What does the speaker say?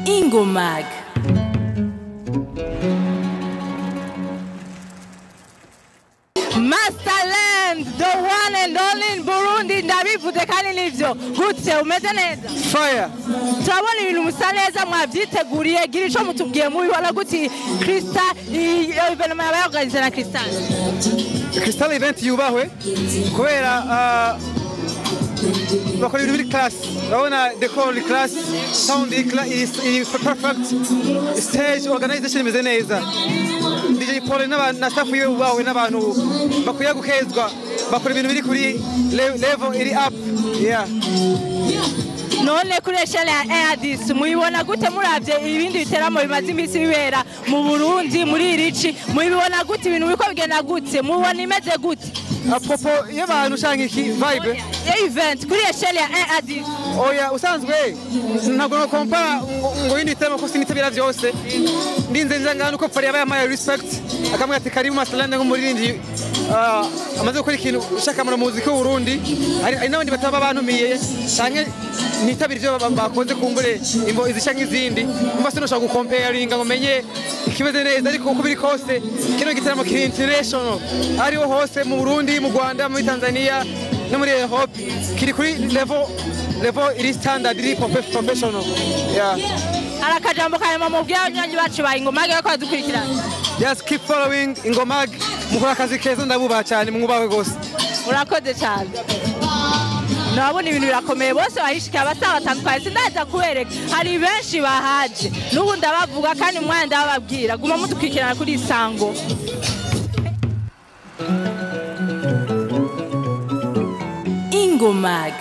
Ingomag. Masterland, the one and only in Burundi, ndabivuze kandi nivyo. Gute umeze neza? Fire. Turabona ibintu musa neza mwavyiteguriye, gira ico mutubwiye mubibona guti Crystal evenement yabayorganize na Crystal. Crystal event yubahwe kubera bakora ibintu biri class. Urabona decor iri class, sound iri perfect, stage organization imeze neza. DJ Paul na staff yiwe ubahwe n'abantu bakwiye gukezwa, bakora ibintu biri kuri level iri up. Yeah. None kuri eshale ya Addis muyibona gute muravye ibindi biteramo bimaze imisi bibera mu Burundi muri irici muyibona gute ibintu biko bigenda gute mubona imeze gute apopo y'abantu shanga iki vibe event kuri eshale ya Addis oya usanzwe ntabwo no compare ngo ibindi biteramo ko sinitabira vyose ndinze njangana uko pari yabaye my respect akamwe ati karibu Masterland ngo murindi amaze gukora ikintu ushaka mu muziki w'u Burundi ari n'abandi bataba bantumiye canke nitabira ivyo bakoze kumbure imbo izisha nk'izindi umva sino shaka gucomparinga ngo menye ikimeze neza ariko uko biri kose kino gitaramo kiri international ariho hose mu Burundi mu Rwanda mu Tanzania no muri Europe kiri kuri level iri standard iri professional. Yeah. Arakajambo kayama mu byanyanyi bacu ba Ingomag ko dukurikirana. Just keep following Ingomag mukora akazi keza ndabubaha cyane mwubawe gose. Urakoze cyane. Nabona ibintu birakomeye bose bahishika batandukanye sindaza kubereka hari benshi bahaje n'ubu ndabavuga kandi umwanya ndababwira guma mudukurikirana kuri Isango. Ingomag.